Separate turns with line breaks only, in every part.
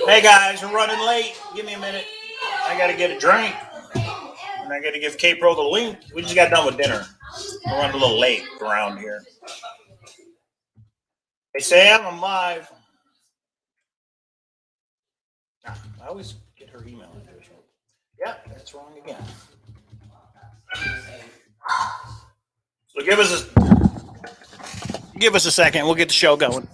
Hey guys, we're running late. Give me a minute. I gotta get a drink. And I gotta give K-Pro the link. We just got done with dinner. We're running a little late around here. Hey Sam, I'm live. I always get her email address. Yeah, that's wrong again. So give us a second. We'll get the show going.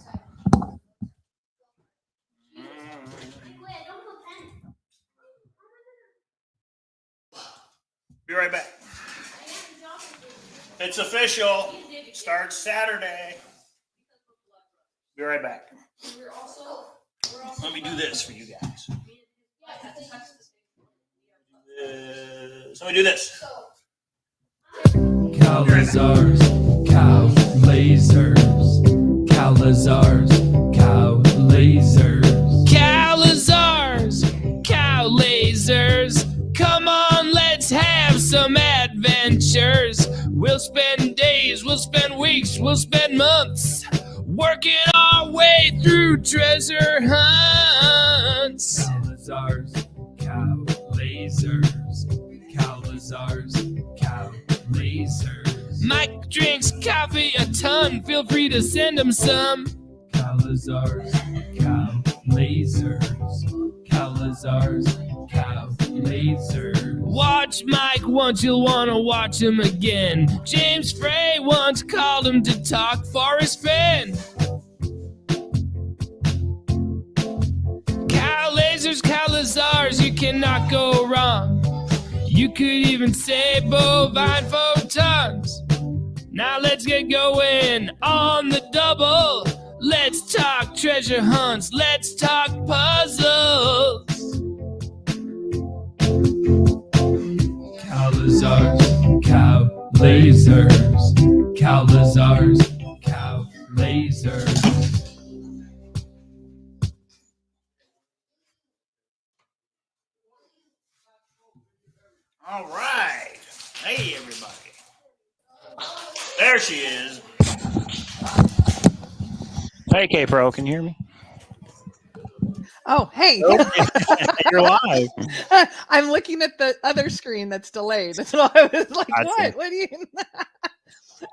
Be right back. It's official. Starts Saturday. Be right back. Let me do this for you guys. Let me do this.
Cowlazars, Cowlazars, Cowlazars, Cowlazars. Cowlazars, Cowlazars. Come on, let's have some adventures. We'll spend days, we'll spend weeks, we'll spend months working our way through treasure hunts. Cowlazars, Cowlazars, Cowlazars, Cowlazars. Mike drinks coffee a ton. Feel free to send him some. Cowlazars, Cowlazars, Cowlazars, Cowlazars. Watch Mike once, you'll want to watch him again. James Frey once called him to talk Forrest Fenn. Cowlazars, Cowlazars, you cannot go wrong. You could even say bovine photons. Now let's get going on the double. Let's talk treasure hunts. Let's talk puzzles. Cowlazars, Cowlazars, Cowlazars, Cowlazars.
All right. Hey, everybody. There she is. Hey, K-Pro, can you hear me?
Oh, hey.
Okay. You're live.
I'm looking at the other screen that's delayed. That's why I was like, what? What do you...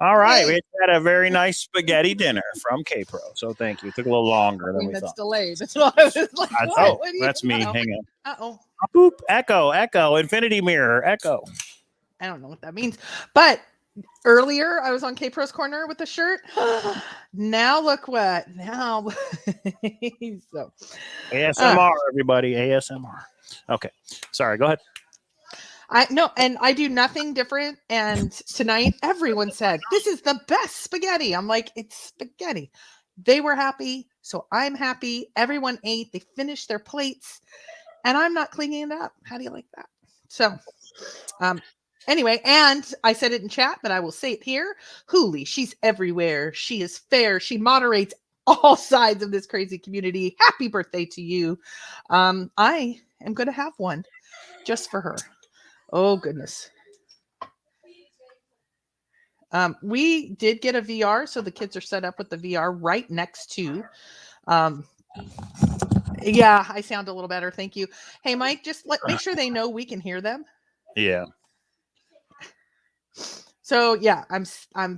All right. Hey. We had a very nice spaghetti dinner from K-Pro, so thank you. It took a little longer than we
that's
thought.
Delayed. That's why I was like, what? What
That's me.
Uh-oh.
Hang on.
Uh-oh.
Boop. Echo. Infinity mirror. Echo.
I don't know what that means. But earlier, I was on K-Pro's Corner with the shirt. Now look what. Now. So,
ASMR, everybody. ASMR. Okay. Sorry. Go ahead.
And I do nothing different. And tonight, everyone said, this is the best spaghetti. I'm like, it's spaghetti. They were happy. So I'm happy. Everyone ate. They finished their plates. And I'm not cleaning it up. How do you like that? So, anyway, and I said it in chat, but I will say it here. Hooli, she's everywhere. She is fair. She moderates all sides of this crazy community. Happy birthday to you. I am going to have one just for her. Oh, goodness. We did get a VR, so the kids are set up with the VR right next to. Yeah, I sound a little better. Thank you. Hey, Mike, just make sure they know we can hear them.
Yeah.
So yeah, I'm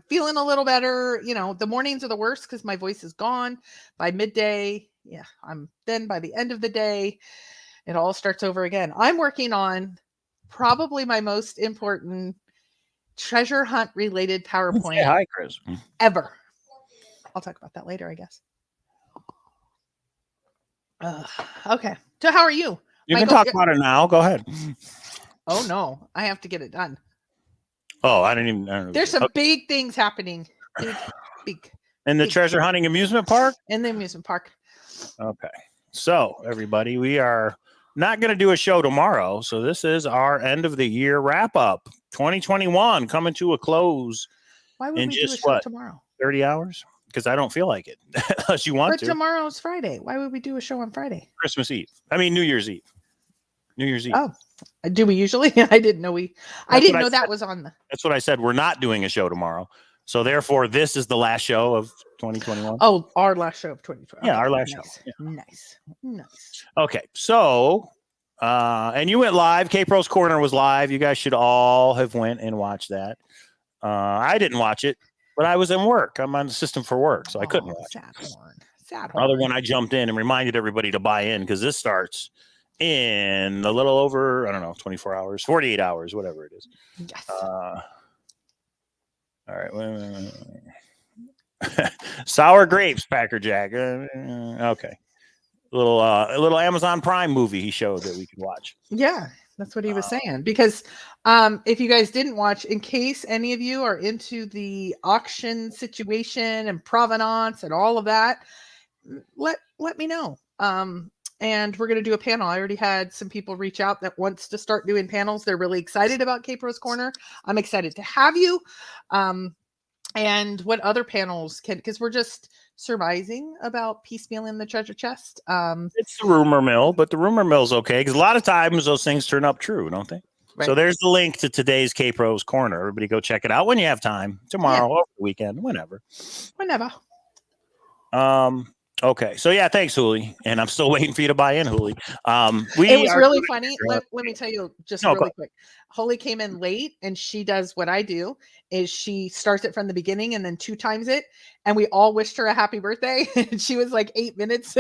feeling a little better. You know, the mornings are the worst because my voice is gone by midday. Yeah, then by the end of the day, it all starts over again. I'm working on probably my most important treasure hunt related PowerPoint
Hi, Chris.
Ever. I'll talk about that later, I guess. Okay. So how are you?
You Michael, can talk about it now. Go ahead.
Oh no, I have to get it done.
Oh, I don't know.
There's some big things happening. Big.
In the treasure hunting amusement park?
In the amusement park.
Okay. So, everybody, we are not going to do a show tomorrow. So, this is our end of the year wrap up. 2021 coming to a close.
Why would we do a show tomorrow?
30 hours? Because I don't feel like it. Unless you want to.
But tomorrow's Friday. Why would we do a show on Friday?
Christmas Eve. I mean, New Year's Eve. New Year's Eve.
Oh, do we usually? I didn't know I didn't know that was on the.
That's what I said. We're not doing a show tomorrow. So therefore, this is the last show of 2021.
Oh, our last show of 2020.
Yeah, our last show. Yeah.
Nice.
Okay, so and you went live. K-Pro's Corner was live. You guys should all have went and watched that. I didn't watch it, but I was in work. I'm on the system for work, so I couldn't watch it.
Sad
Other
horn.
one, I jumped in and reminded everybody to buy in because this starts in a little over, I don't know, 24 hours, 48 hours, whatever it is.
Yes.
All right. Wait. Sour grapes, Packer Jack. Okay. A little Amazon Prime movie he showed that we could watch.
Yeah, that's what he was saying. Because if you guys didn't watch, in case any of you are into the auction situation and provenance and all of that, let me know. And we're going to do a panel. I already had some people reach out that wants to start doing panels. They're really excited about K-Pro's Corner. I'm excited to have you. And what other panels because we're just surmising about piecemealing the treasure chest.
It's the rumor mill, but the rumor mill's okay because a lot of times those things turn up true, don't they? Right. So there's the link to today's K-Pro's Corner. Everybody go check it out when you have time, tomorrow, over the weekend, whenever. Okay, so yeah, thanks, Huli, and I'm still waiting for you to buy in, Huli.
It was really funny. Let me tell you just really quick. Holly came in late, and she does what I do: is she starts it from the beginning and then 2 times it, and we all wished her a happy birthday. And she was like 8 minutes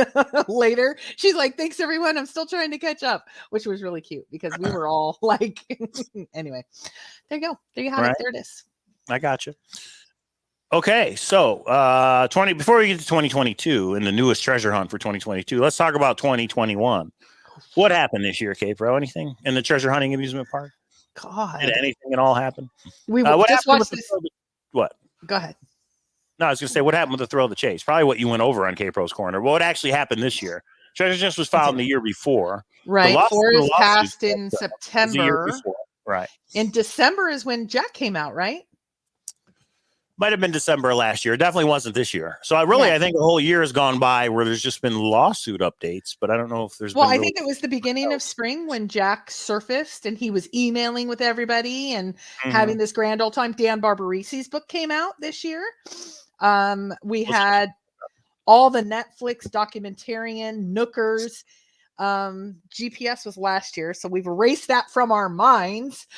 later. She's like, "Thanks, everyone. I'm still trying to catch up," which was really cute because we were all like, anyway. There you go. There you have it. There it is.
I got you. Okay, so before we get to 2022 and the newest treasure hunt for 2022, let's talk about 2021. What happened this year, K-Pro? Anything in the treasure hunting amusement park?
God,
did anything at all happen?
We just watched this.
What?
Go ahead.
No, I was going to say what happened with the Thrill of the Chase. Probably what you went over on K-Pro's Corner. What actually happened this year? Treasure chest was found the year before.
Right. Forest passed in September.
The year before. Right.
In December is when Jack came out, right?
Might have been December last year. Definitely wasn't this year. So I think a whole year has gone by where there's just been lawsuit updates, but I don't know if there's been.
I think it was the beginning of spring when Jack surfaced and he was emailing with everybody and having this grand old time. Dan Barbarisi's book came out this year. We had all the Netflix documentarian Nookers. GPS was last year, so we've erased that from our minds.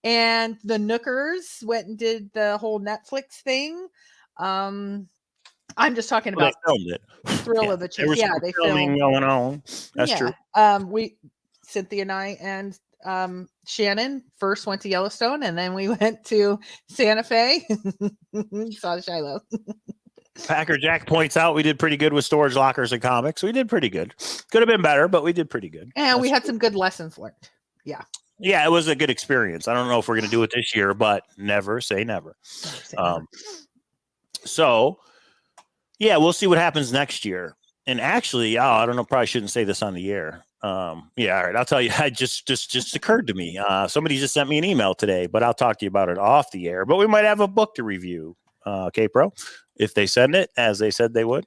And the Nookers went and did the whole Netflix thing. I'm just talking about Thrill of the Chase. Yeah, they filmed
going on. That's true.
Cynthia and I and Shannon first went to Yellowstone, and then we went to Santa Fe. Saw Shiloh.
Packer Jack points out we did pretty good with storage lockers and comics. We did pretty good. Could have been better, but we did pretty good.
And we had some good lessons learned. Yeah.
Yeah, it was a good experience. I don't know if we're going to do it this year, but never say never. So, yeah, we'll see what happens next year. And actually, I don't know, probably shouldn't say this on the air. All right, I'll tell you. I just occurred to me. Somebody just sent me an email today, but I'll talk to you about it off the air. But we might have a book to review, K-Pro, if they send it, as they said they would.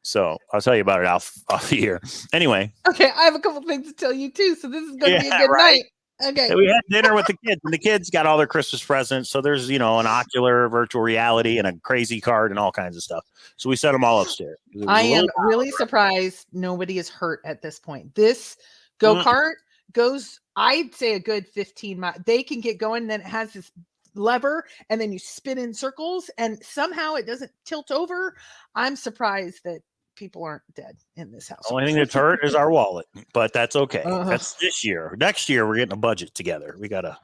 So I'll tell you about it off the air. Anyway.
Okay, I have a couple things to tell you, too, so this is going to be a good night. Okay.
So we had dinner with the kids, and the kids got all their Christmas presents. So there's, an ocular virtual reality and a crazy card and all kinds of stuff. So we set them all upstairs.
I am really surprised nobody is hurt at this point. This go-kart goes, I'd say, a good 15 miles. They can get going, then it has this lever, and then you spin in circles, and somehow it doesn't tilt over. I'm surprised that people aren't dead in this house.
The only thing that's hurt is our wallet, but that's okay. That's this year. Next year, we're getting a budget together. We gotta,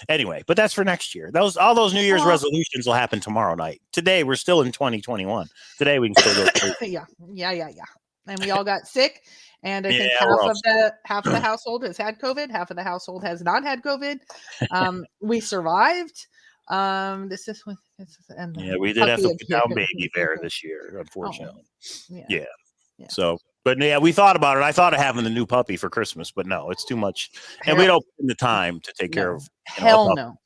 Anyway, but that's for next year. All those New Year's resolutions will happen tomorrow night. Today, we're still in 2021. Today, we can still go.
Yeah. And we all got sick, and I think half of the household has had COVID. Half of the household has not had COVID. We survived. We
did have to put down baby bear this year, unfortunately. Yeah. So, but we thought about it. I thought of having the new puppy for Christmas, but no, it's too much, and we don't put in the time to take care of.
Hell no.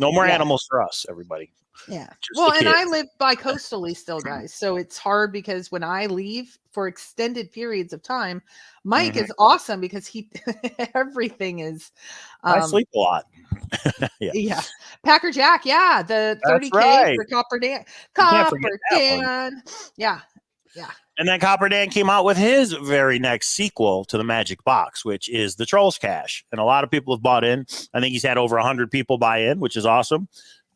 No more animals for us, everybody.
Yeah.
Just
Well,
the
and I
kids.
live bi-coastally still, guys. So it's hard because when I leave for extended periods of time, Mike
Mhm.
is awesome because he everything is
I
um
sleep a lot. Yeah,
yeah. Packer Jack, yeah, the
that's
30K
right.
for Copper Dan.
You can't forget
Copper
that one.
Dan. Yeah. Yeah.
And then Copper Dan came out with his very next sequel to the Magic Box, which is the Trolls Cache. And a lot of people have bought in. I think he's had over 100 people buy in, which is awesome.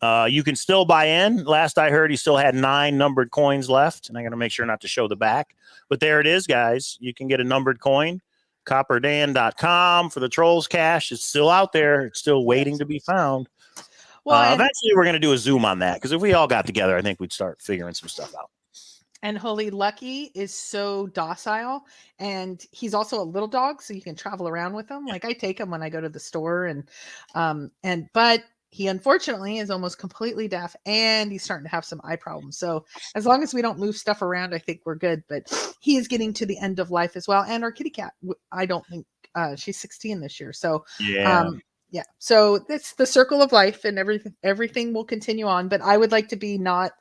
You can still buy in. Last I heard, he still had 9 numbered coins left. And I got to make sure not to show the back. But there it is, guys. You can get a numbered coin. Copperdan.com for the Trolls Cache. It's still out there. It's still waiting to be found.
Well,
Eventually, we're going to do a Zoom on that because if we all got together, I think we'd start figuring some stuff out.
and Holy Lucky is so docile, and he's also a little dog, so you can travel around with him. Like I take him when I go to the store, and but he unfortunately is almost completely deaf, and he's starting to have some eye problems. So as long as we don't move stuff around, I think we're good. But he is getting to the end of life as well. And our kitty cat, I don't think she's 16 this year, so
Yeah.
yeah. So that's the circle of life, and everything will continue on. But I would like to be not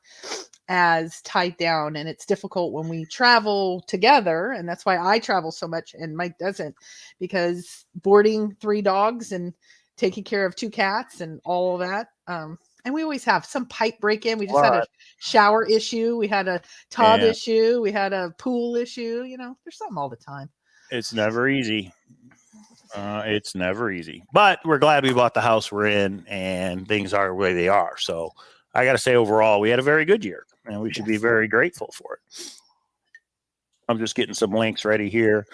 as tied down, and it's difficult when we travel together, and that's why I travel so much and Mike doesn't, because boarding 3 dogs and taking care of 2 cats and all of that, and we always have some pipe break in. We just had a shower issue, we had a tub issue, we had a pool issue. There's something all the time.
It's never easy. It's never easy, but we're glad we bought the house we're in and things are the way they are. So I got to say, overall, we had a very good year and we should be very grateful for it. I'm just getting some links ready here.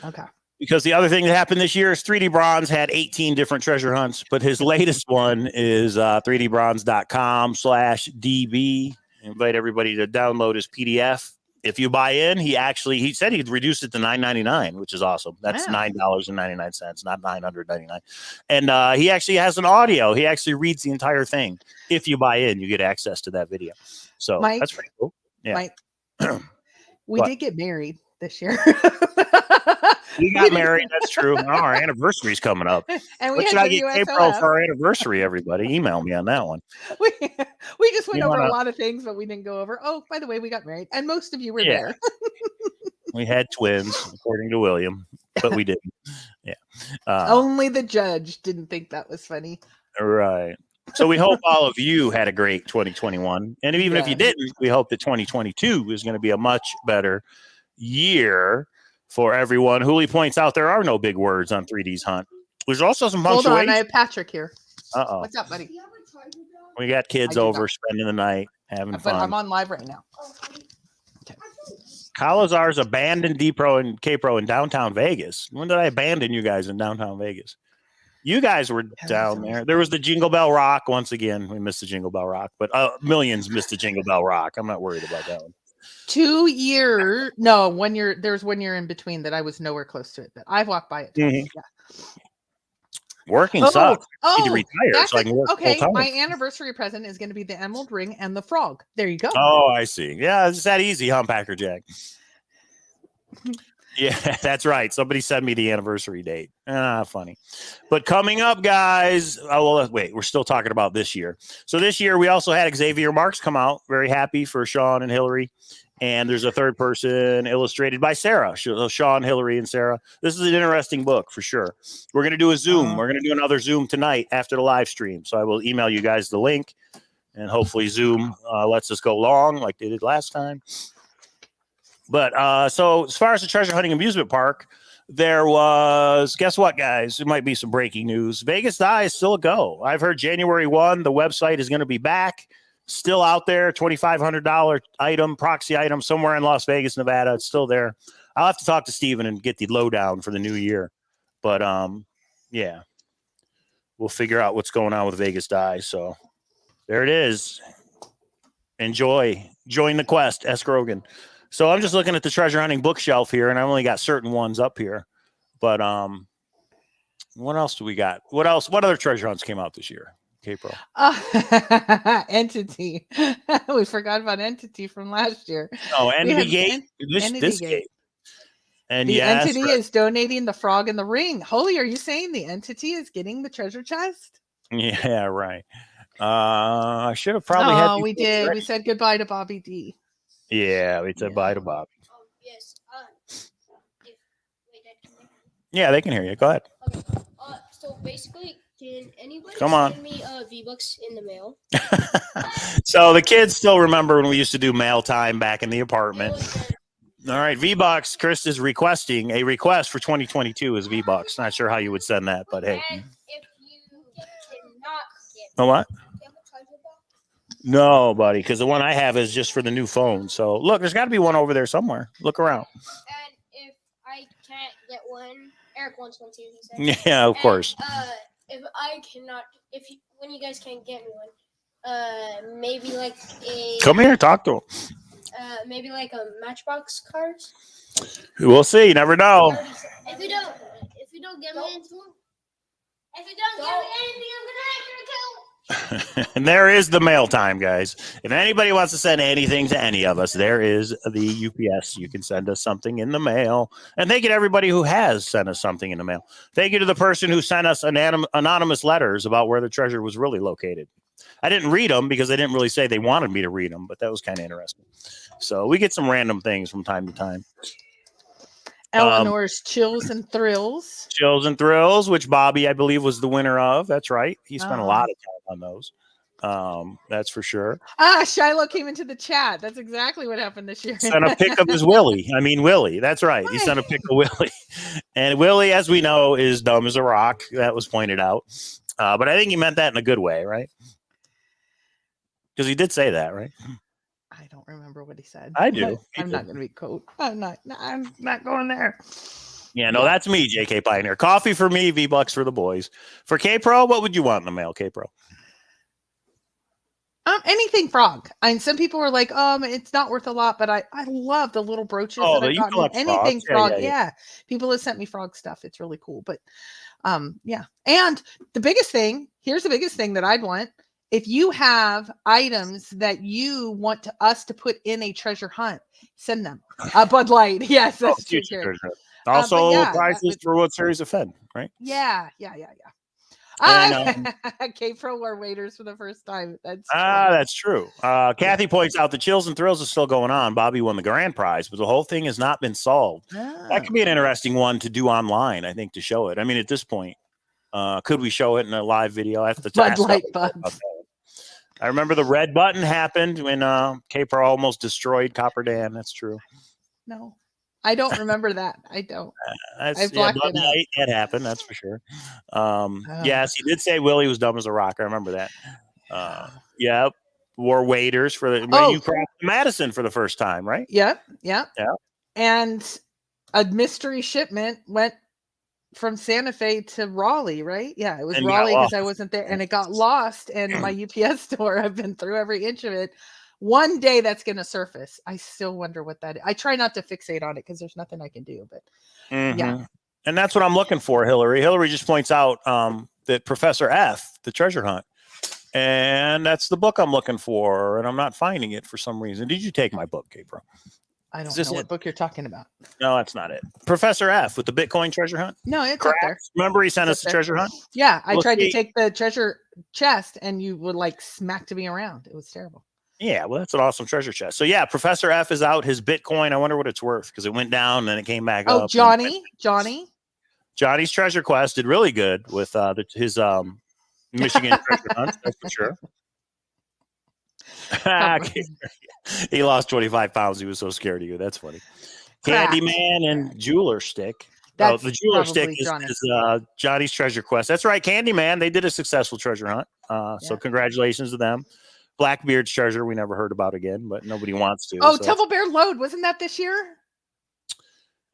Okay.
Because the other thing that happened this year is 3D Bronze had 18 different treasure hunts, but his latest one is 3dbronze.com/DB. Invite everybody to download his PDF. If you buy in, he said he'd reduced it to $9.99, which is awesome. That's $9.99, not $9.99. And he actually has an audio. He actually reads the entire thing. If you buy in, you get access to that video. So
Mike,
that's pretty cool. Yeah.
Mike, we did get married this year.
We got married. That's true. Oh, our anniversary's coming up.
And
what should I get April for our anniversary, everybody? Email me on that one.
We just went over a lot of things, but we didn't go over. Oh, by the way, we got married. And most of you were there.
We had twins, according to William, but we didn't. Yeah.
Only the judge didn't think that was funny.
Right. So we hope all of you had a great 2021. And even if you didn't, we hope that 2022 is going to be a much better year for everyone. Hooli points out there are no big words on 3D's hunt. There's also some punctuation.
Hold on, I have Patrick here.
Uh-oh.
What's up, buddy?
We got kids over spending the night, having fun.
But I'm on live right now.
Okay. Cowlazars abandoned D-Pro and K-Pro in downtown Vegas. When did I abandon you guys in downtown Vegas? You guys were down there. There was the Jingle Bell Rock. Once again, we missed the Jingle Bell Rock, but millions missed the Jingle Bell Rock. I'm not worried about that one.
2 years, no, 1 year. There's 1 year in between that I was nowhere close to it, but I've walked by it twice.
Mm-hmm. Yeah. Working sucks. I need to retire so I can work
okay.
full time.
My anniversary present is going to be the emerald ring and the frog. There you go.
Oh, I see. Yeah, it's that easy, huh, Packer Jack? Yeah, that's right. Somebody sent me the anniversary date. Funny. But coming up, guys. Oh, well, wait. We're still talking about this year. So this year we also had Xavier Marks come out. Very happy for Sean and Hillary. And there's a third person illustrated by Sarah. Sean, Hillary, and Sarah. This is an interesting book for sure. We're going to do a Zoom. We're going to do another Zoom tonight after the live stream. So I will email you guys the link. And hopefully Zoom lets us go long like they did last time. But so as far as the treasure hunting amusement park, there was, guess what, guys? It might be some breaking news. Vegas Die is still a go. I've heard January 1, the website is going to be back. Still out there, $2,500 item, proxy item, somewhere in Las Vegas, Nevada. It's still there. I'll have to talk to Steven and get the lowdown for the new year. But, yeah, we'll figure out what's going on with Vegas Die. So there it is. Enjoy. Join the quest, S. Grogan. So I'm just looking at the treasure hunting bookshelf here, and I only got certain ones up here. But what else do we got? What else? What other treasure hunts came out this year? K-Pro.
Entity. We forgot about Entity from last year.
Oh, Entity Gate. This Gate. And
the Entity is donating the frog and the ring. Holy, are you saying the Entity is getting the treasure chest?
Yeah, right. I should have probably had.
Oh, we did.
ready.
We said goodbye to Bobby D.
Yeah, we said
Yeah.
bye to Bob.
Oh, yes. Wait, Dad, can they hear me?
Yeah, they can hear you. Go ahead.
Okay. So basically, can anybody
Come on.
send me V-Bucks in the mail?
So the kids still remember when we used to do mail time back in the
It
apartment.
was
All right, V-Bucks. Chris is requesting a request for 2022 is V-Bucks. Not sure how you would send that, but hey.
And if you cannot get
Oh, what?
do you have a charger box?
No, buddy, because the one I have is just for the new phone. So look, there's got to be one over there somewhere. Look around.
And if I can't get one, Eric wants one too, he said.
Yeah, of course.
If I cannot, when you guys can't get me one, maybe like a
Come here, talk to him.
maybe like a Matchbox cars.
We'll see. You never know.
If you don't get me anything, I'm gonna have to kill.
And there is the mail time, guys. If anybody wants to send anything to any of us, there is the UPS. You can send us something in the mail. And thank you to everybody who has sent us something in the mail. Thank you to the person who sent us anonymous letters about where the treasure was really located. I didn't read them because they didn't really say they wanted me to read them, but that was kind of interesting. So we get some random things from time to time.
Eleanor's Chills and Thrills.
Chills and Thrills, which Bobby, I believe, was the winner of. That's right. He spent a lot of time on those. That's for sure.
Shiloh came into the chat. That's exactly what happened this year.
Sent a pic of his Willie. I mean, Willie. That's right. He sent a pic of Willie. And Willie, as we know, is dumb as a rock. That was pointed out. But I think he meant that in a good way, right? Because he did say that, right?
I don't remember what he said.
I do.
I'm not going to be quote. I'm not going there.
Yeah, no, that's me, JK Pioneer. Coffee for me, V-Bucks for the boys. For K-Pro, what would you want in the mail, K-Pro?
Anything frog. And some people were like, it's not worth a lot, but I love the little brooches that I've gotten. Anything frog. Yeah. People have sent me frog stuff. It's really cool. But yeah. And the biggest thing, here's the biggest thing that I'd want. If you have items that you want us to put in a treasure hunt, send them. Bud Light. Yes, that's true.
Also, prizes for World Series of Fed, right?
Yeah.
And,
K-Pro wore waiters for the first time.
That's true. Kathy points out the Chills and Thrills is still going on. Bobby won the grand prize, but the whole thing has not been solved. That could be an interesting one to do online, I think, to show it. I mean, at this point, could we show it in a live video? I have to
Bud Light buds.
I remember the red button happened when K-Pro almost destroyed Copper Dan. That's true.
No, I don't remember that. I don't.
That happened. That's for sure. Yes, he did say Willie was dumb as a rock. I remember that. Yep. Wore waiters for when you crossed Madison for the first time, right?
Yep. And a mystery shipment went from Santa Fe to Raleigh, right? Yeah, it was Raleigh because I wasn't there, and it got lost. And my UPS store, I've been through every inch of it. One day that's going to surface. I still wonder what that is. I try not to fixate on it because there's nothing I can do. But yeah,
and that's what I'm looking for, Hillary. Hillary just points out that Professor F, the treasure hunt, and that's the book I'm looking for, and I'm not finding it for some reason. Did you take my book, K-Pro?
I don't know what book you're talking about.
No, that's not it. Professor F with the Bitcoin treasure hunt.
No, it's up there.
Remember he sent us the treasure hunt?
Yeah, I tried to take the treasure chest and you would like smacked me around. It was terrible.
Yeah, well, that's an awesome treasure chest. So yeah, Professor F is out. His Bitcoin, I wonder what it's worth because it went down and then it came back up.
Johnny's
Treasure Quest did really good with his Michigan treasure hunt. That's for sure. He lost 25 pounds. He was so scared of you. That's funny. Candyman and Jeweler Stick. The Jeweler Stick is Johnny's Treasure Quest. That's right. Candyman. They did a successful treasure hunt. So congratulations to them. Blackbeard's treasure we never heard about again, but nobody wants to.
Temple Bear Load. Wasn't that this year?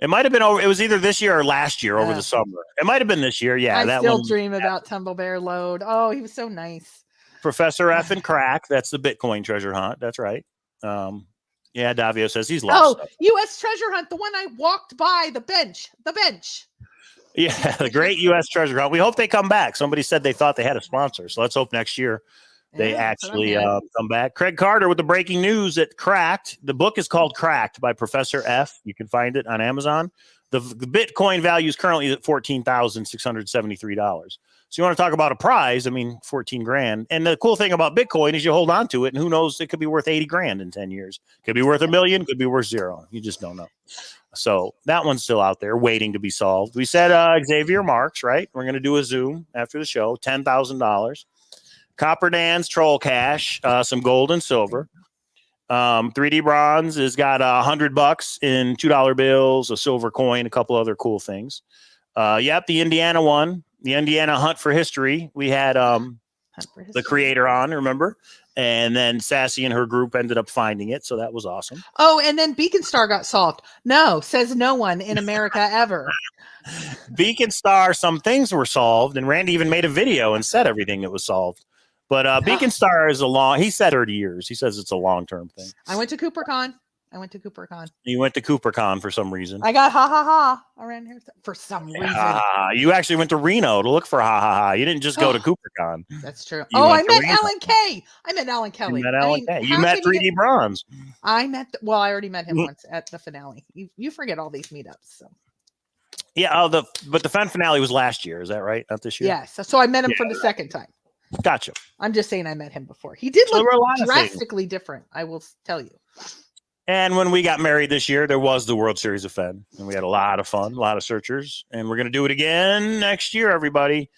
It might have been over. It was either this year or last year over the summer. It might have been this year. Yeah.
I still dream about Temple Bear Load. Oh, he was so nice.
Professor F and Crack. That's the Bitcoin treasure hunt. That's right. Yeah, Davio says he's lost. Stuff.
U.S. treasure hunt. The one I walked by the bench.
Yeah, the great U.S. treasure hunt. We hope they come back. Somebody said they thought they had a sponsor. So let's hope next year they actually come back. Craig Carter with the breaking news at Cracked. The book is called Cracked by Professor F. You can find it on Amazon. The Bitcoin value is currently at $14,673. So you want to talk about a prize? I mean, 14 grand. And the cool thing about Bitcoin is you hold on to it, and who knows, it could be worth 80 grand in 10 years. Could be worth $1 million, could be worth zero. You just don't know. So that one's still out there waiting to be solved. We said Xavier Marks, right? We're going to do a Zoom after the show, $10,000. Copper Dan's Troll Cash, some gold and silver. 3D Bronze has got $100 in $2 bills, a silver coin, a couple other cool things. Yep, the Indiana one, the Indiana Hunt for History. We had the creator on, remember? And then Sassy and her group ended up finding it, so that was awesome.
Oh, and then Beacon Star got solved. No, says no one in America ever.
Beacon Star, some things were solved, and Randy even made a video and said everything that was solved. But Beacon Star is he said 30 years. He says it's a long-term thing.
I went to CooperCon.
You went to CooperCon for some reason.
I got ha around here for some reason.
You actually went to Reno to look for ha. You didn't just go to CooperCon.
That's true. I met Alan Kay. I met Alan Kelly.
You met Alan Kay. You met 3D Bronze.
I already met him once at the finale. You forget all these meetups. So.
Yeah, but the Fen finale was last year. Is that right? Not this year?
Yes. So I met him for the second time.
Gotcha.
I'm just saying I met him before. He did look drastically different, I will tell you.
And when we got married this year, there was the World Series of Fen. And we had a lot of fun, a lot of searchers. And we're going to do it again next year, everybody.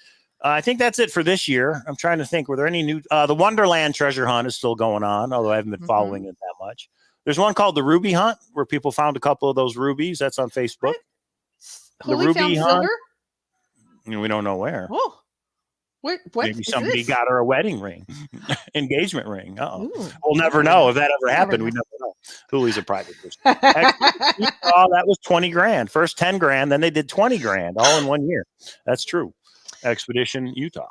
I think that's it for this year. I'm trying to think. Were there any new? The Wonderland treasure hunt is still going on, although I haven't been following it that much. There's one called the Ruby Hunt, where people found a couple of those rubies. That's on Facebook.
The Ruby Hunt.
We don't know where.
Oh. What
maybe somebody got her a wedding ring, engagement ring. We'll never know if that ever happened. We never know. Hoolie's a private person. That was 20 grand. First 10 grand, then they did 20 grand all in 1 year. That's true. Expedition Utah.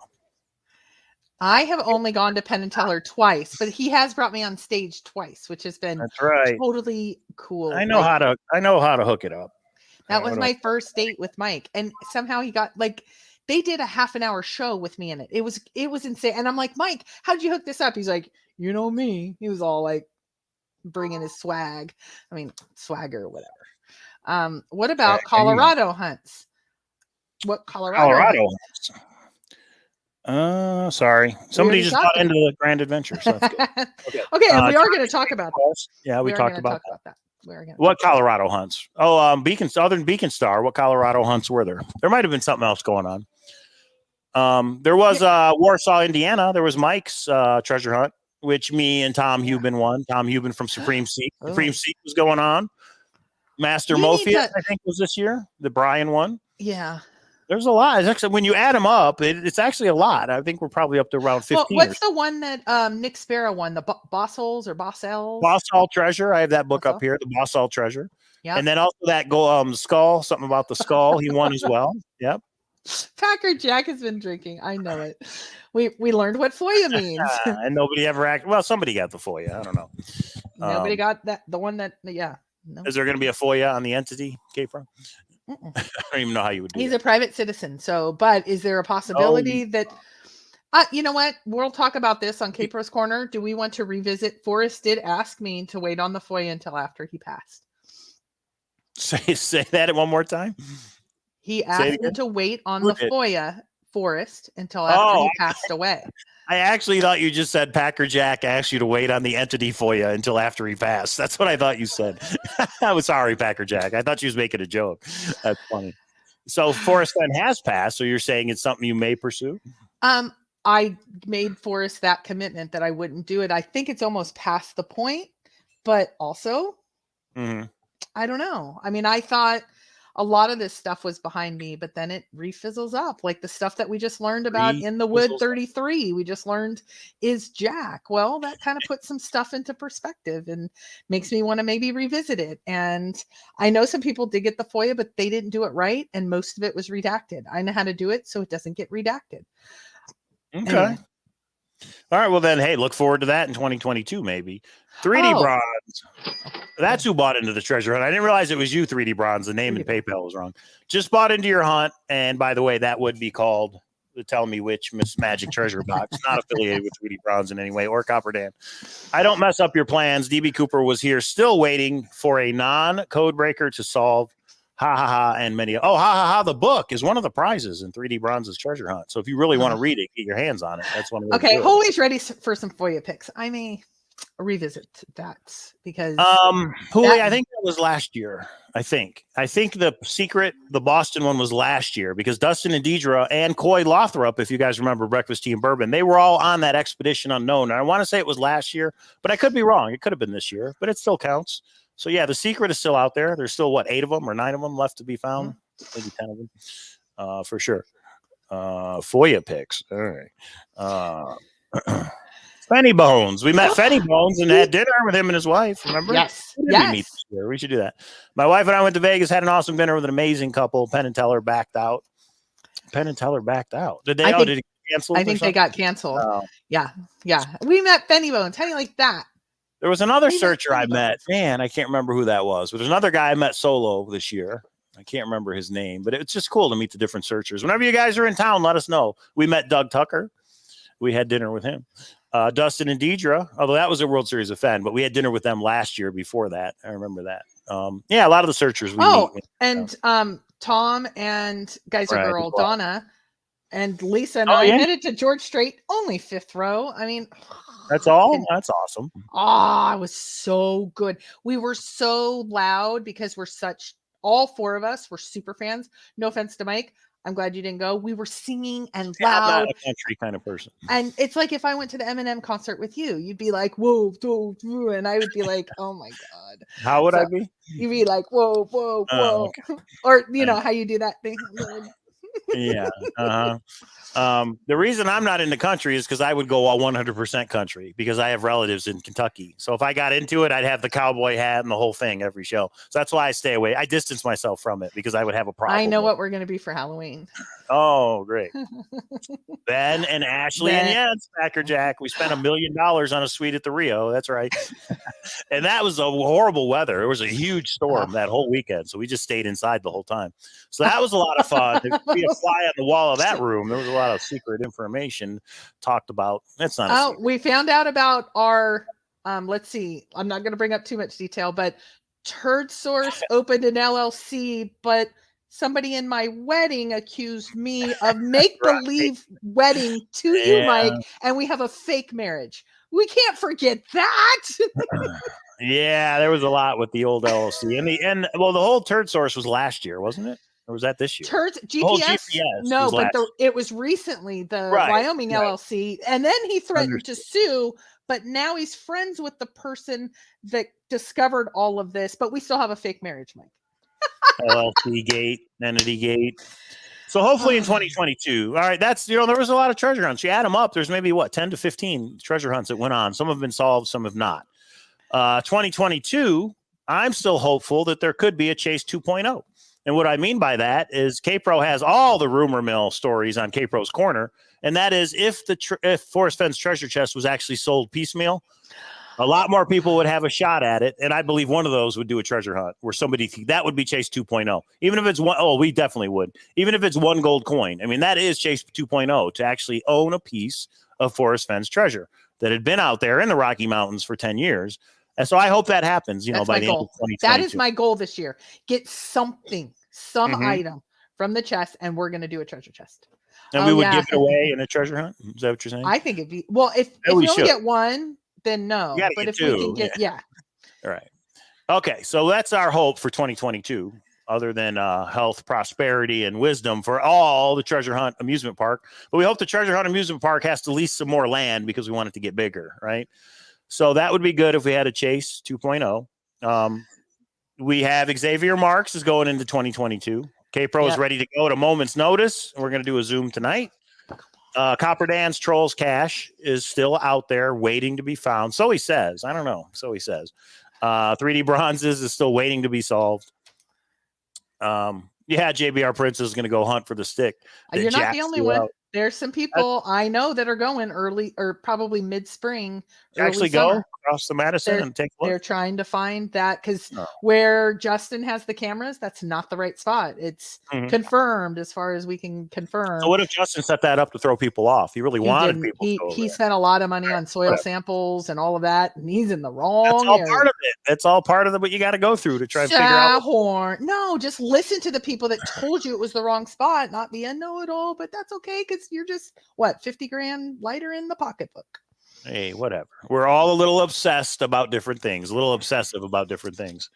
I have only gone to Penn and Teller twice, but he has brought me on stage twice, which has been totally cool.
I know how to hook it up.
That was my first date with Mike, and somehow he got they did a half an hour show with me in it. It was insane. And I'm like, Mike, how'd you hook this up? He's like, you know me. He was all like bringing his swag. I mean, swagger or whatever. What about Colorado hunts? What Colorado hunts?
Sorry. Somebody just got into the Grand Adventure. So that's good.
Okay, and we are going to talk about that.
Yeah, we talked about that.
What
Colorado hunts? Southern Beacon Star. What Colorado hunts were there? There might have been something else going on. There was Warsaw, Indiana. There was Mike's treasure hunt, which me and Tom Hubin won. Tom Hubin from Supreme Seek. Supreme Seek was going on. Master Mophius, I think, was this year. The Brian one.
Yeah.
There's a lot. It's actually, when you add them up, it's actually a lot. I think we're probably up to around 15.
What's the one that Nick Sparrow won? The Bossels or Bossels?
Bossall Treasure. I have that book up here. The Bossall Treasure. Yeah. And then also that skull. Something about the skull. He won as well. Yep.
Packer Jack has been drinking. I know it. We learned what FOIA means.
And nobody ever acted. Well, somebody got the FOIA. I don't know.
Nobody got that. The one that, yeah. No.
Is there going to be a FOIA on the entity, Capra? I don't even know how you would do
He's a private citizen. So, but is there a possibility that, you know what? We'll talk about this on Capra's Corner. Do we want to revisit? Forrest did ask me to wait on the FOIA until after he passed.
Say that one more time.
He asked me to wait on the FOIA, Forrest, until after he passed away.
I actually thought you just said Packer Jack asked you to wait on the entity FOIA until after he passed. That's what I thought you said. I was sorry, Packer Jack. I thought you was making a joke. That's funny. So Forrest then has passed. So you're saying it's something you may pursue?
I made Forrest that commitment that I wouldn't do it. I think it's almost past the point, but also, I don't know. I mean, I thought a lot of this stuff was behind me, but then it refizzles up. Like the stuff that we just learned about in the Wood 33, we just learned is Jack. Well, that kind of puts some stuff into perspective and makes me want to maybe revisit it. And I know some people did get the FOIA, but they didn't do it right. And most of it was redacted. I know how to do it so it doesn't get redacted.
Okay. Anyway. All right. Well, then, hey, look forward to that in 2022, maybe. 3D Bronze. That's who bought into the treasure hunt. I didn't realize it was you, 3D Bronze. The name in PayPal was wrong. Just bought into your hunt. And by the way, that would be called the Tell Me Which Miss Magic Treasure Box. Not affiliated with 3D Bronze in any way, or Copper Dan. I don't mess up your plans. DB Cooper was here still waiting for a non-code breaker to solve Ha Ha Ha, and many. Oh, Ha Ha Ha, the book is one of the prizes in 3D Bronze's treasure hunt. So if you really want to read it, get your hands on it. That's one of the
Okay, Holy's ready for some FOIA picks. I may revisit that because
Holy, I think that was last year. I think the secret, the Boston one was last year because Dustin and Deidre and Coy Lothrop, if you guys remember Breakfast Tea and Bourbon, they were all on that Expedition Unknown. And I want to say it was last year, but I could be wrong. It could have been this year, but it still counts. So yeah, the secret is still out there. There's still 8 of them or 9 of them left to be found, maybe 10 of them, for sure. FOIA picks. All right. Fenny Bones. We met Fenny Bones and had dinner with him and his wife. Remember?
Yes.
We meet this year? We should do that. My wife and I went to Vegas, had an awesome dinner with an amazing couple. Penn and Teller backed out. Did they? Did it cancel?
I think they got canceled. Oh. Yeah. We met Fenny Bones. How do you like that?
There was another searcher I met. Man, I can't remember who that was. But there's another guy I met solo this year. I can't remember his name, but it's just cool to meet the different searchers. Whenever you guys are in town, let us know. We met Doug Tucker. We had dinner with him. Dustin and Deidre, although that was a World Series of Fen, but we had dinner with them last year before that. I remember that. Yeah, a lot of the searchers we meet.
And Tom and Geyser Girl, Donna, and Lisa and I headed to George Strait, only 5th row. I mean,
that's all. That's awesome.
It was so good. We were so loud because all 4 of us were super fans. No offense to Mike. I'm glad you didn't go. We were singing and loud.
I'm not a country kind of person.
And it's like if I went to the Eminem concert with you, you'd be like, whoa, whoa, whoa, and I would be like, oh my God.
How would I be?
You'd be like, whoa, whoa, whoa. Okay. Or, you know, how you do that thing.
Yeah. The reason I'm not in the country is because I would go all 100% country because I have relatives in Kentucky. So if I got into it, I'd have the cowboy hat and the whole thing every show. So that's why I stay away. I distance myself from it because I would have a problem.
I know what we're going to be for Halloween.
Oh, great. Ben and Ashley and yes, Packer Jack. We spent $1 million on a suite at the Rio. That's right. And that was a horrible weather. It was a huge storm that whole weekend. So we just stayed inside the whole time. So that was a lot of fun. To be a fly on the wall of that room. There was a lot of secret information talked about. That's not. Oh,
we found out about our. Let's see. I'm not going to bring up too much detail, but Turd Source opened an LLC, but somebody in my wedding accused me of make-believe wedding to you, Mike, and we have a fake marriage. We can't forget that.
Yeah, there was a lot with the old LLC, and the whole Turd Source was last year, wasn't it? Or was that this year?
GPS? No, but it was recently the Wyoming LLC. And then he threatened to sue, but now he's friends with the person that discovered all of this. But we still have a fake marriage, Mike.
LLC gate, entity gate. So hopefully in 2022. All right, that's, there was a lot of treasure hunts. You add them up, there's maybe 10 to 15 treasure hunts that went on. Some have been solved, some have not. 2022, I'm still hopeful that there could be a Chase 2.0. And what I mean by that is K-Pro has all the rumor mill stories on K-Pro's Corner. And that is if Forest Fen's treasure chest was actually sold piecemeal, a lot more people would have a shot at it. And I believe one of those would do a treasure hunt where that would be Chase 2.0. Even if it's we definitely would. Even if it's one gold coin. I mean, that is Chase 2.0 to actually own a piece of Forest Fen's treasure that had been out there in the Rocky Mountains for 10 years. And so I hope that happens, by the end of 2022.
That is my goal this year. Get some item from the chest, and we're going to do a treasure chest.
And we would give it away in a treasure hunt? Is that what you're saying?
I think it'd be, if you only get one, then no. But if we can get,
All right. Okay, so that's our hope for 2022, other than health, prosperity, and wisdom for all the treasure hunt amusement park. But we hope the treasure hunt amusement park has to lease some more land because we want it to get bigger, right? So that would be good if we had a Chase 2.0. We have Xavier Marks is going into 2022. K-Pro is ready to go at a moment's notice. We're going to do a Zoom tonight. Copper Dan's Trolls Cash is still out there waiting to be found. So he says. I don't know. So he says. 3D Bronzes is still waiting to be solved. JBR Prince is going to go hunt for the stick.
You're not the only one. There's some people I know that are going early or probably mid-spring
actually go across the Madison and take a
They're
look?
trying to find that because
No.
where Justin has the cameras, that's not the right spot. It's
Mhm.
confirmed as far as we can confirm.
So what if Justin set that up to throw people off? He really
He
wanted
didn't.
people to go over
He
there.
spent a lot of money on soil
Whatever.
samples and all of that, and he's in the
That's
wrong
all
area.
part of it. That's all part of what you got to go through to try and figure out.
Horn. No, just listen to the people that told you it was the wrong spot, not be a know-it-all, but that's okay because you're just 50 grand lighter in the pocketbook.
Hey, whatever. We're all a little obsessed about different things, a little obsessive about different things.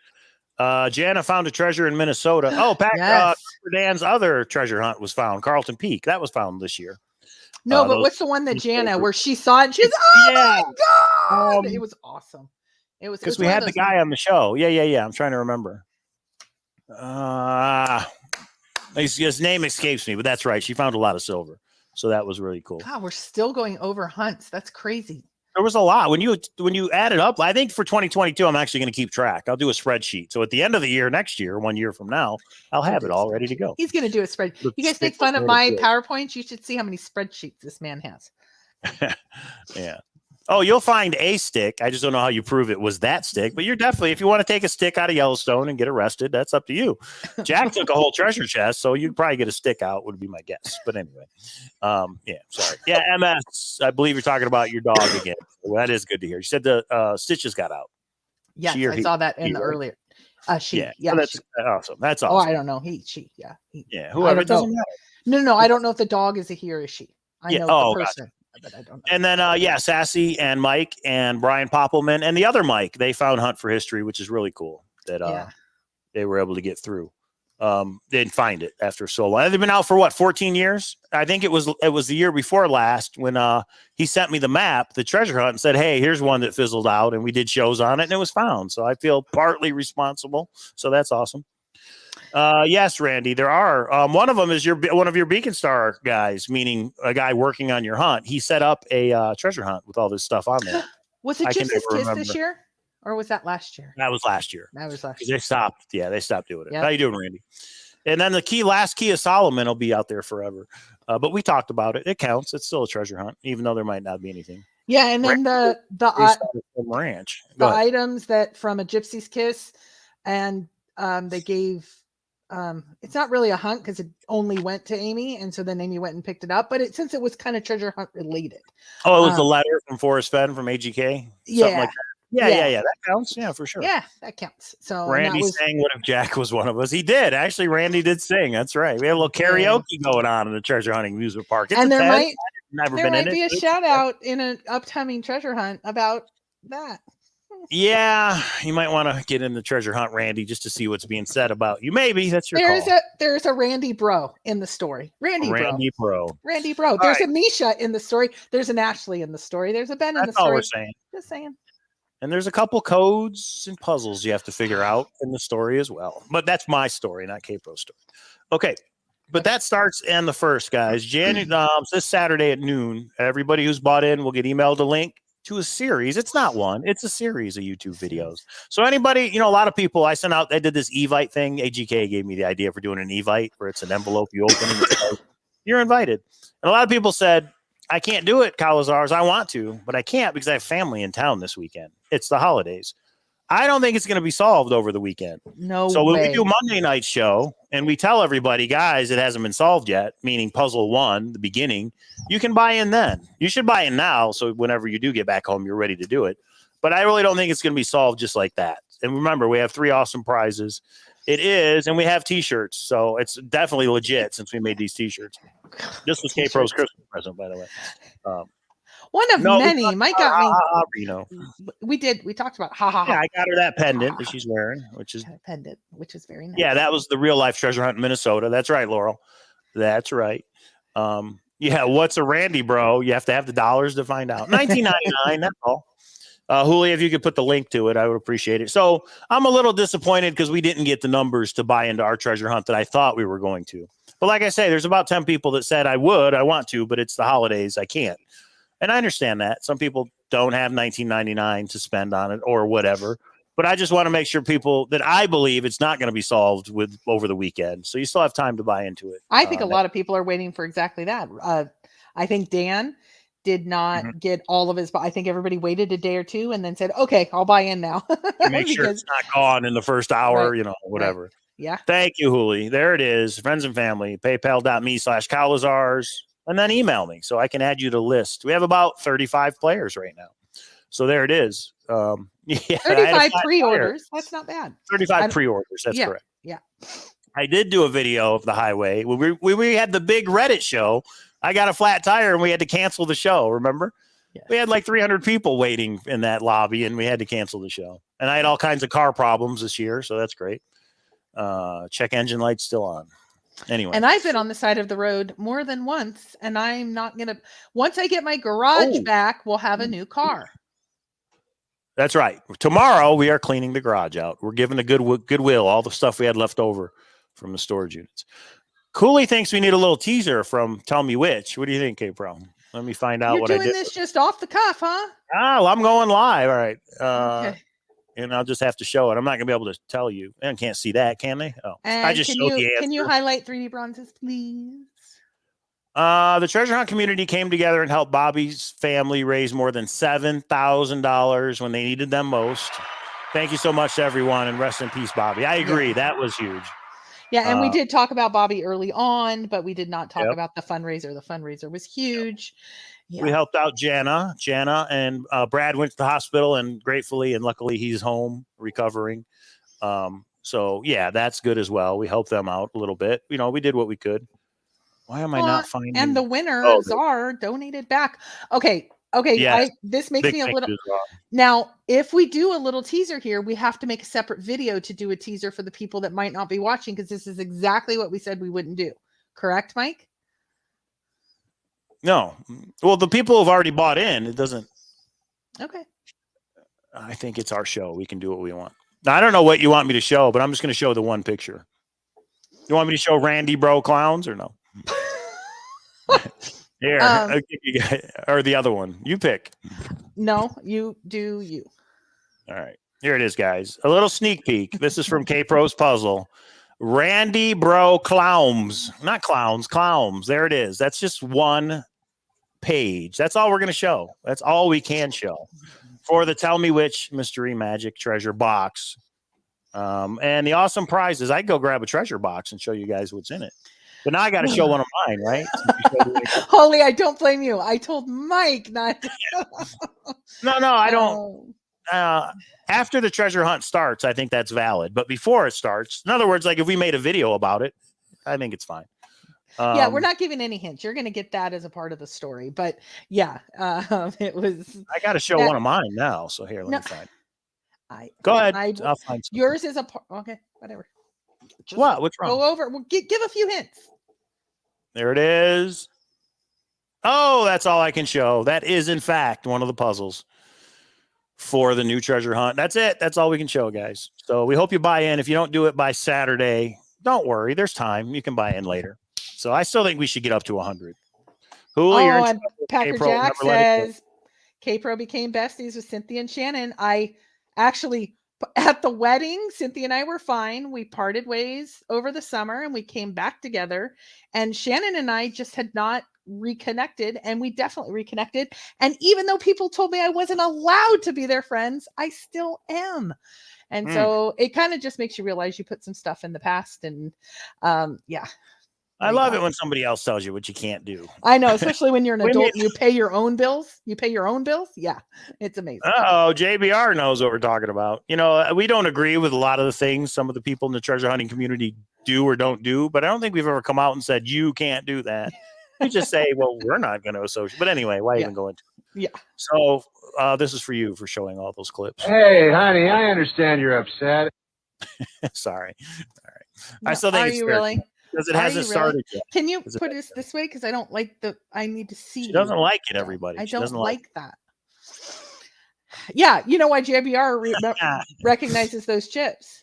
Jana found a treasure in Minnesota. Oh,
Yes.
Dan's other treasure hunt was found. Carlton Peak. That was found this year.
No, but
those-
what's the one that
those
Jana,
papers.
where she saw it and she was, oh
Yeah.
my God. It was awesome. It was
Because we
one of
had the
those-
guy on the show. Yeah. I'm trying to remember. His name escapes me, but that's right. She found a lot of silver. So that was really cool.
God, we're still going over hunts. That's crazy.
There was a lot when you add it up. I think for 2022, I'm actually going to keep track. I'll do a spreadsheet. So at the end of the year, next year, 1 year from now, I'll have it all ready to go.
He's going to do a spread.
Look,
You guys
stick
make fun
with
of
me,
my
look.
PowerPoints. You should see how many spreadsheets this man has.
Yeah. Oh, you'll find a stick. I just don't know how you prove it was that stick, but you're definitely, if you want to take a stick out of Yellowstone and get arrested, that's up to you. Jack took a whole treasure chest, so you'd probably get a stick out, would be my guess. But anyway, yeah, sorry. Yeah, MS, I believe you're talking about your dog again. Well, that is good to hear. You said the stitches got out.
Yes,
She or
I
he?
saw that in
He,
the
right?
earlier. She.
Yeah,
Yeah.
so that's
she.
awesome. That's
Oh,
awesome.
I don't know. She. Yeah.
Yeah,
I
whoever,
don't
it doesn't
know.
matter.
No. I don't know if the dog is a he or a she. I
Yeah,
know
oh,
the
gotcha.
person, but I don't know.
And then, Sassy and Mike and Brian Poppelman and the other Mike, they found Hunt for History, which is really cool that
Yeah.
they were able to get through. They didn't find it after so long. They've been out for 14 years? I think it was the year before last when he sent me the map, the treasure hunt, and said, hey, here's one that fizzled out, and we did shows on it, and it was found. So I feel partly responsible. So that's awesome. Yes, Randy, there are. One of them is one of your Beacon Star guys, meaning a guy working on your hunt. He set up a treasure hunt with all this stuff on there.
Was it
I can
Gypsy's
never
Kiss
remember.
this year? Or was that last year?
That was last year.
That was last
'Cause
year.
they stopped doing it.
Yep.
How you doing, Randy? And then the last key of Solomon will be out there forever. But we talked about it. It counts. It's still a treasure hunt, even though there might not be anything.
Yeah, and then the
Based on the ranch.
the
Go ahead.
items that from a Gypsy's Kiss, and they gave it's not really a hunt because it only went to Amy, and so then Amy went and picked it up. But since it was kind of treasure hunt related.
Oh, it was the letter from Forrest Fenn from AGK?
Yeah.
Something like that. Yeah. That counts. Yeah, for sure.
Yeah, that counts. So
Randy
that was,
sang "What If Jack Was One of Us." He did. Actually, Randy did sing. That's right. We have a little karaoke going on in the treasure hunting amusement park. It's
and
a
there
Ted.
might
Never
there
been
might
in
be
it.
a shout out in an upcoming treasure hunt about that.
Yeah, you might want to get in the treasure hunt, Randy, just to see what's being said about you. Maybe that's your call.
There's a Randy Bro in the story. Randy Bro. There's a Misha in the story. There's an Ashley in the story. There's a Ben in the
That's all
story.
we're saying.
Just saying.
And there's a couple codes and puzzles you have to figure out in the story as well. But that's my story, not K-Pro's story. Okay. But that starts in the first, guys. This Saturday at noon, everybody who's bought in will get emailed a link to a series. It's not one, it's a series of YouTube videos. So anybody, a lot of people I sent out, I did this Evite thing. AGK gave me the idea for doing an Evite where it's an envelope you open and it's like, you're invited. And a lot of people said, I can't do it, Cowlazars. I want to, but I can't because I have family in town this weekend. It's the holidays. I don't think it's going to be solved over the weekend.
No
So when
way.
we do Monday night show and we tell everybody, guys, it hasn't been solved yet, meaning puzzle 1, the beginning, you can buy in then. You should buy in now. So whenever you do get back home, you're ready to do it. But I really don't think it's going to be solved just like that. And remember, we have 3 awesome prizes. It is, and we have t-shirts. So it's definitely legit since we made these t-shirts. This was K-Pro's Christmas present, by the way.
One of many. Mike got me. We talked about ha ha ha.
Yeah, I got her that pendant that she's wearing, which is
pendant, which is very nice.
Yeah, that was the real life treasure hunt in Minnesota. That's right, Laurel. That's right. Yeah, what's a Randy Bro? You have to have the dollars to find out. $19.99, that's all. Julia, if you could put the link to it, I would appreciate it. So I'm a little disappointed because we didn't get the numbers to buy into our treasure hunt that I thought we were going to. But like I say, there's about 10 people that said I want to, but it's the holidays, I can't. And I understand that. Some people don't have $19.99 to spend on it or whatever. But I just want to make sure people that I believe it's not going to be solved over the weekend. So you still have time to buy into it.
I think a lot of people are waiting for exactly that. I think Dan did not get all of his. I think everybody waited a day or two and then said, "Okay, I'll buy in now."
Make sure it's not gone in the first hour.
Right,
You know, whatever.
Right. Yeah.
Thank you, Huli. There it is. Friends and family. PayPal.me/Cowlazars, and then email me so I can add you to the list. We have about 35 players right now. So there it is. Yeah,
35 pre-orders. That's not bad.
35 pre-orders. That's correct.
Yeah.
I did do a video of the highway. We had the big Reddit show. I got a flat tire and we had to cancel the show. Remember?
Yes.
We had like 300 people waiting in that lobby and we had to cancel the show. And I had all kinds of car problems this year. So that's great. Check engine light's still on. Anyway.
And I've been on the side of the road more than once. And I'm not going to, once I get my garage back, we'll have a new car.
That's right. Tomorrow we are cleaning the garage out. We're giving the Goodwill all the stuff we had left over from the storage units. Cooley thinks we need a little teaser from Tell Me Which. What do you think, K-Pro? Let me find out
You're
what I did.
doing this just off the cuff, huh?
Well, I'm going live. All right.
Okay.
And I'll just have to show it. I'm not going to be able to tell you. And can't see that, can they? Oh,
And
I just showed the answer.
Can you highlight 3D bronzes, please?
The treasure hunt community came together and helped Bobby's family raise more than $7,000 when they needed them most. Thank you so much to everyone, and rest in peace, Bobby. I agree.
Yeah.
That was huge.
Yeah, and we did talk about Bobby early on, but we did not talk about the fundraiser. The fundraiser was huge. Yeah.
We helped out Jana, and Brad went to the hospital, and gratefully and luckily he's home recovering. So yeah, that's good as well. We helped them out a little bit. You know, we did what we could. Why am I not finding?
And the winners are donated back. Okay.
Yes.
This makes me a little. Now, if we do a little teaser here, we have to make a separate video to do a teaser for the people that might not be watching, because this is exactly what we said we wouldn't do. Correct, Mike?
No. Well, the people have already bought in. It doesn't.
Okay.
I think it's our show. We can do what we want. Now, I don't know what you want me to show, but I'm just going to show the one picture. You want me to show Randy Bro Clowns or no? Here, I'll give you guys, or the other one. You pick.
No, you do you.
All right. Here it is, guys. A little sneak peek. This is from K-Pro's Puzzle. Randy Bro Clowns. Not clowns, clowns. There it is. That's just one page. That's all we're going to show. That's all we can show for the Tell Me Which Mystery Magic Treasure Box. And the awesome prizes. I'd go grab a treasure box and show you guys what's in it. But now I got to show one of mine, right?
Holly, I don't blame you. I told Mike not to.
No, I don't. After the treasure hunt starts, I think that's valid. But before it starts, in other words, like if we made a video about it, I think it's fine.
Yeah, we're not giving any hints. You're going to get that as a part of the story. But yeah, it was.
I got to show one of mine now. So here, let me find. Go ahead. I'll find something.
Yours is a part. Okay, whatever.
Just what's wrong?
Go over. Well, give a few hints.
There it is. Oh, that's all I can show. That is, in fact, one of the puzzles for the new treasure hunt. That's it. That's all we can show, guys. So we hope you buy in. If you don't do it by Saturday, don't worry. There's time. You can buy in later. So I still think we should get up to 100.
And Packer Jack says K-Pro became besties with Cynthia and Shannon. I actually, at the wedding, Cynthia and I were fine. We parted ways over the summer and we came back together. And Shannon and I just had not reconnected, and we definitely reconnected. And even though people told me I wasn't allowed to be their friends, I still am. And so it kind of just makes you realize you put some stuff in the past. And yeah.
I love it when somebody else tells you what you can't do.
I know, especially when you're an adult, you pay your own bills. You pay your own bills. Yeah, it's amazing.
JBR knows what we're talking about. You know, we don't agree with a lot of the things some of the people in the treasure hunting community do or don't do, but I don't think we've ever come out and said, you can't do that. We just say, well, we're not going to associate. But anyway, why even go into it?
Yeah.
So this is for you for showing all those clips.
Hey, honey, I understand you're upset.
Sorry. All right. I still think
are
it's
you
fair.
really?
Because it hasn't started yet.
Can you put it this way? Because I don't like I need to see.
She doesn't like it, everybody.
I don't like that. Yeah, you know why JBR recognizes those chips?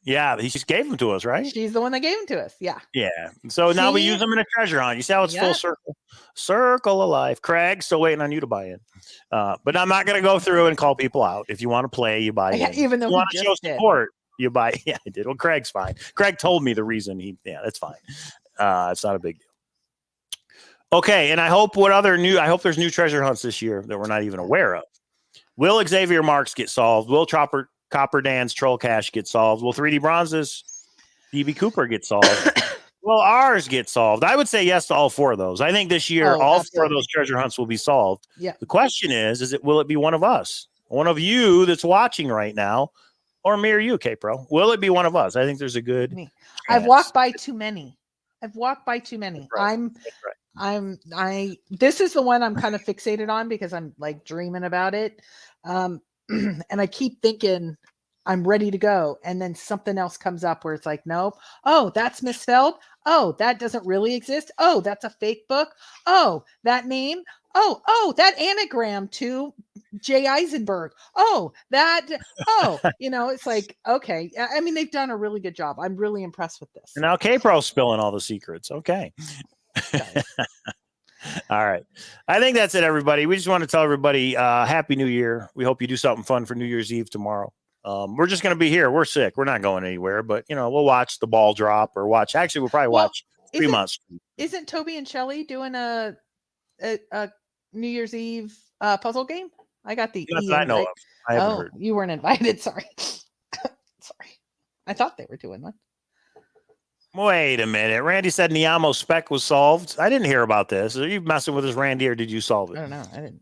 Yeah, he just gave them to us, right?
She's the one that gave them to us. Yeah.
Yeah. So now we use them in a treasure hunt. You see how it's full circle of life. Craig, still waiting on you to buy in. But I'm not going to go through and call people out. If you want to play, you buy in.
Even though
you want to show support. You buy, yeah, I did. Well, Craig's fine. Craig told me the reason that's fine. It's not a big deal. Okay, and I hope there's new treasure hunts this year that we're not even aware of. Will Xavier Marks get solved? Will Copper Dan's Troll Cash get solved? Will 3D Bronze's DB Cooper get solved? Will ours get solved? I would say yes to all 4 of those. I think this year all 4 of those treasure hunts will be solved.
Yeah.
The question will it be one of us? One of you that's watching right now, or me or you, K-Pro? Will it be one of us? I think there's a good chance.
I've walked by too many.
Right.
This is the one I'm kind of fixated on because I'm like dreaming about it. And I keep thinking I'm ready to go. And then something else comes up where it's like, nope. Oh, that's misspelled. Oh, that doesn't really exist. Oh, that's a fake book. Oh, that name. Oh, that anagram to J. Eisenberg. It's like, okay. I mean, they've done a really good job. I'm really impressed with this.
And now K-Pro's spilling all the secrets. Okay. All right. I think that's it, everybody. We just want to tell everybody Happy New Year. We hope you do something fun for New Year's Eve tomorrow. We're just going to be here. We're sick. We're not going anywhere, but we'll watch the ball drop or watch. Actually, we'll probably watch 3 months.
Isn't Toby and Shelly doing a New Year's Eve puzzle game? I got the
That's what I know of. I haven't heard.
You weren't invited. Sorry. Sorry. I thought they were doing one.
Wait a minute. Randy said Niamo's spec was solved. I didn't hear about this. Are you messing with us, Randy, or did you solve it?
I don't know. I didn't.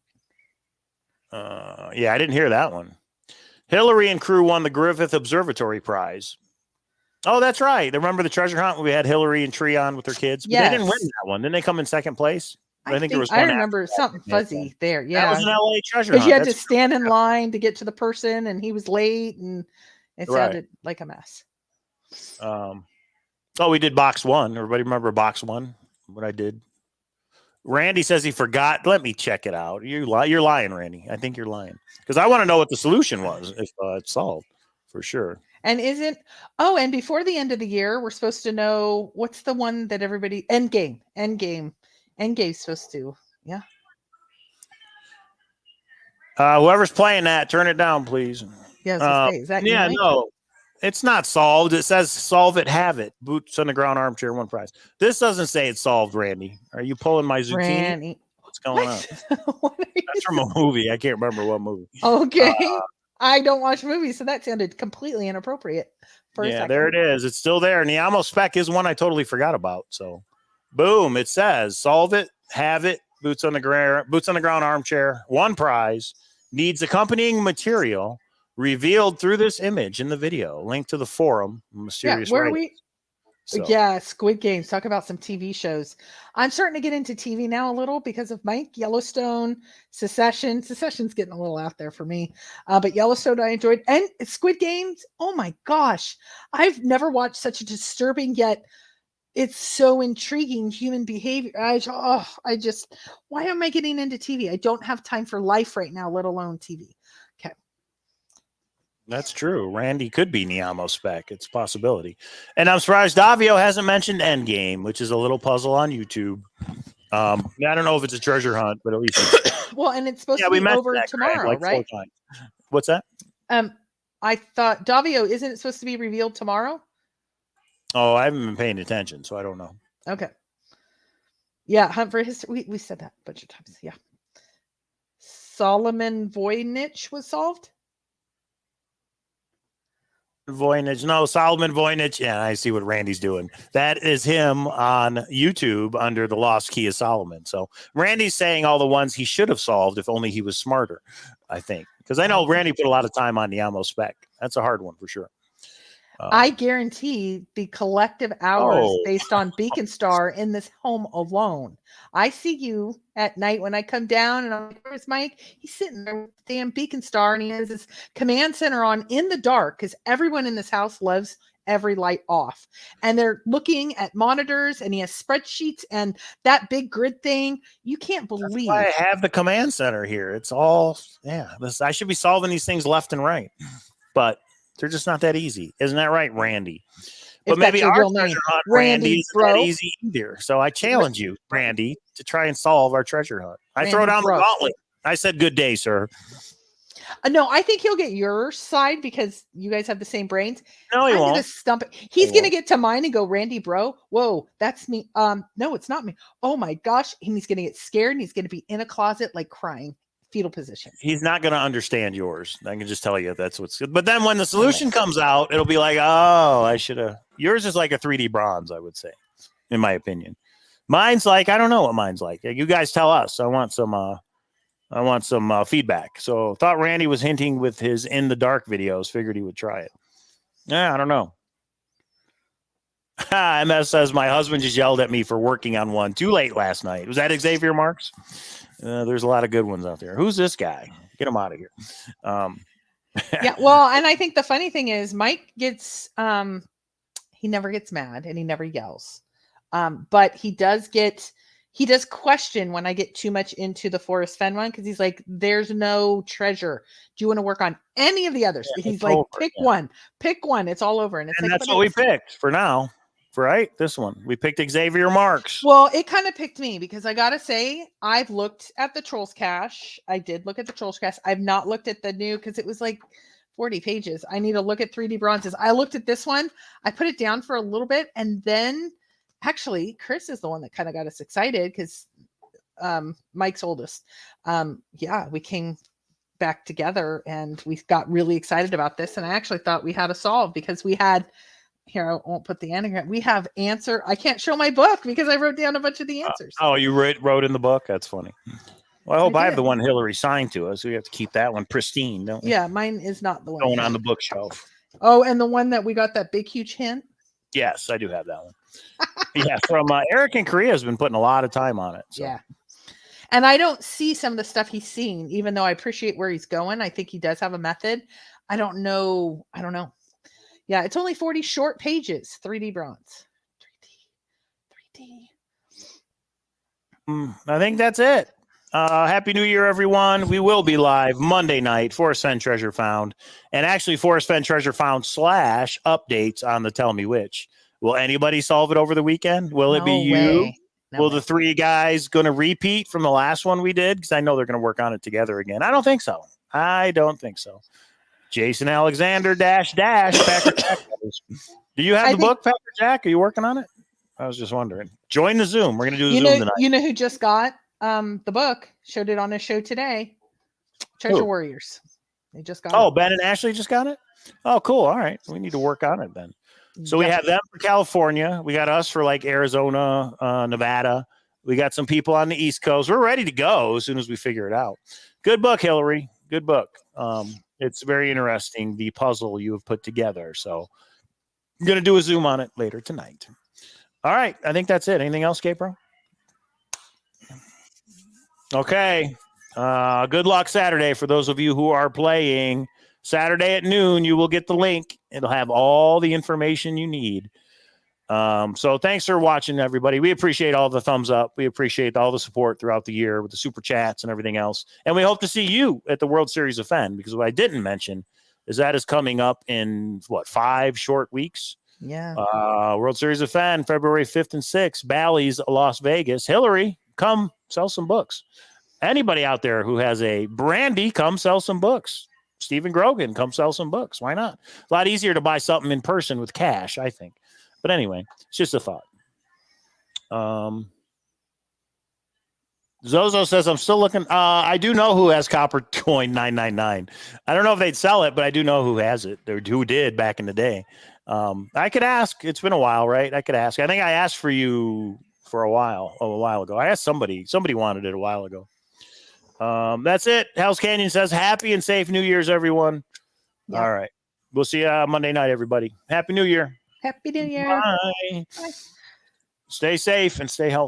Yeah, I didn't hear that one. Hillary and crew won the Griffith Observatory Prize. Oh, that's right. Remember the treasure hunt when we had Hillary and Tree on with their kids? But
yes.
They didn't win that one. Didn't they come in second place?
I think there was. I remember something fuzzy there. Yeah,
that was an LA treasure
hunt. Because you had
to
stand in line to get to the person, and he was late, and it sounded like a mess.
Oh, we did box 1. Everybody remember box 1? What I did? Randy says he forgot. Let me check it out. You're lying, Randy. I think you're lying because I want to know what the solution was if it's solved for sure.
And and before the end of the year, we're supposed to know what's the one that everybody Endgame's supposed to. Yeah.
Whoever's playing that, turn it down, please.
Yeah. Is that
no. It's not solved. It says solve it, have it. Boots on the ground, armchair, 1 prize. This doesn't say it's solved, Randy. Are you pulling my zucchini?
Randy.
What's going on? That's from a movie. I can't remember what movie.
Okay. I don't watch movies, so that sounded completely inappropriate.
There it is. It's still there. Niamo spec is one I totally forgot about. So, boom! It says solve it, have it. Boots on the ground, armchair, 1 prize. Needs accompanying material. Revealed through this image in the video. Link to the forum. Mysterious.
Yeah, where are we? So. Yeah, Squid Games. Talk about some TV shows. I'm starting to get into TV now a little because of Mike. Yellowstone, Secession. Secession's getting a little out there for me. But Yellowstone I enjoyed. And Squid Games, oh my gosh. I've never watched such a disturbing yet it's so intriguing human behavior. Why am I getting into TV? I don't have time for life right now, let alone TV.
That's true. Randy could be Niamo spec. It's a possibility. And I'm surprised Davio hasn't mentioned Endgame, which is a little puzzle on YouTube. I don't know if it's a treasure hunt, but at least it's
well, and it's supposed to be over tomorrow, right?
What's that?
I thought Davio, isn't it supposed to be revealed tomorrow?
Oh, I haven't been paying attention, so I don't know.
Okay. Yeah, Hunt for History. We said that a bunch of times. Yeah. Solomon Voynich was solved.
Voynich. No, Solomon Voynich. Yeah, I see what Randy's doing. That is him on YouTube under the Lost Key of Solomon. So Randy's saying all the ones he should have solved if only he was smarter, I think. Because I know Randy put a lot of time on Niamo spec. That's a hard one for sure.
I guarantee the collective hours based on Beacon Star in this home alone. I see you at night when I come down and I'm like, where's Mike? He's sitting there with the damn Beacon Star and he has his command center on in the dark because everyone in this house loves every light off. And they're looking at monitors and he has spreadsheets and that big grid thing. You can't believe.
That's why I have the command center here. It's all, I should be solving these things left and right. But they're just not that easy. Isn't that right, Randy? But maybe our treasure hunt, Randy, isn't that easy either. So I challenge you, Randy, to try and solve our treasure hunt. I throw down the gauntlet. I said, good day, sir.
No, I think he'll get your side because you guys have the same brains.
No, he
I'm gonna
won't.
stump it. He's
He
gonna
won't.
get to mine and go, Randy, bro. Whoa, that's me. No, it's not me. Oh my gosh. And he's gonna get scared and he's gonna be in a closet like crying, fetal position.
He's not going to understand yours. I can just tell you that's what's good. But then when the solution comes out, it'll be like, oh, I should have. Yours is like a 3D bronze, I would say, in my opinion. Mine's like, I don't know what mine's like. You guys tell us. I want some feedback. So thought Randy was hinting with his in the dark videos. Figured he would try it. Yeah, I don't know. MS says my husband just yelled at me for working on one too late last night. Was that Xavier Marks? There's a lot of good ones out there. Who's this guy? Get him out of here.
Yeah, well, and I think the funny thing is Mike gets he never gets mad and he never yells. But he does question when I get too much into the Forest Fen one because he's like, there's no treasure. Do you want to work on any of the others?
Yeah,
he's like,
over.
pick one, it's all over. And it's
and
like,
that's what we picked for now. Right? This one. We picked Xavier Marks.
Well, it kind of picked me because I gotta say, I've looked at the Trolls Cache. I did look at the Trolls Cache. I've not looked at the new because it was like 40 pages. I need to look at 3D bronzes. I looked at this one. I put it down for a little bit, and then actually, Chris is the one that kind of got us excited because Mike's oldest. Yeah, we came back together and we got really excited about this. And I actually thought we had a solve because we had. Here, I won't put the anagram. We have answer. I can't show my book because I wrote down a bunch of the answers.
You wrote in the book? That's funny. Well, I hope I have the one Hillary signed to us. We have to keep that one pristine, don't we?
Yeah, mine is not the one.
Going on the bookshelf.
Oh, and the one that we got that big, huge hint?
Yes, I do have that one. Yeah, from Eric in Korea has been putting a lot of time on it. So.
Yeah. And I don't see some of the stuff he's seen, even though I appreciate where he's going. I think he does have a method. I don't know. Yeah, it's only 40 short pages, 3D bronze. 3D.
I think that's it. Happy New Year, everyone. We will be live Monday night, Forest Fen Treasure Found, and actually Forest Fen Treasure Found / updates on the Tell Me Which. Will anybody solve it over the weekend? Will it be you? Will the three guys going to repeat from the last one we did? Because I know they're going to work on it together again. I don't think so. Jason Alexander -- Packer Jack. Do you have the book, Packer Jack? Are you working on it? I was just wondering. Join the Zoom. We're going to do the Zoom tonight.
You know who just got the book? Showed it on a show today. Treasure Warriors. They just got it.
Ben and Ashley just got it? Oh, cool. All right. We need to work on it then. So we have them for California. We got us for like Arizona, Nevada. We got some people on the East Coast. We're ready to go as soon as we figure it out. Good book, Hillary. Good book. It's very interesting, the puzzle you have put together. So I'm going to do a Zoom on it later tonight. All right. I think that's it. Anything else, Gabriel? Okay. Good luck Saturday for those of you who are playing. Saturday at noon, you will get the link. It'll have all the information you need. So thanks for watching, everybody. We appreciate all the thumbs up. We appreciate all the support throughout the year with the super chats and everything else. And we hope to see you at the World Series of Fen, because what I didn't mention is that is coming up in 5 short weeks.
Yeah.
World Series of Fen, February 5th and 6th, Bally's, Las Vegas. Hillary, come sell some books. Anybody out there who has a Brandy, come sell some books. Stephen Grogan, come sell some books. Why not? A lot easier to buy something in person with cash, I think. But anyway, it's just a thought. Zozo says, I'm still looking. I do know who has Copper Coin 999. I don't know if they'd sell it, but I do know who has it, or who did back in the day. I could ask. It's been a while, right? I could ask. I think I asked for you for a while ago. I asked somebody. Somebody wanted it a while ago. That's it. Hell's Canyon says, happy and safe New Year's, everyone. Yeah. All right. We'll see you Monday night, everybody. Happy New Year.
Happy New Year.
Bye.
Bye.
Stay safe and stay healthy.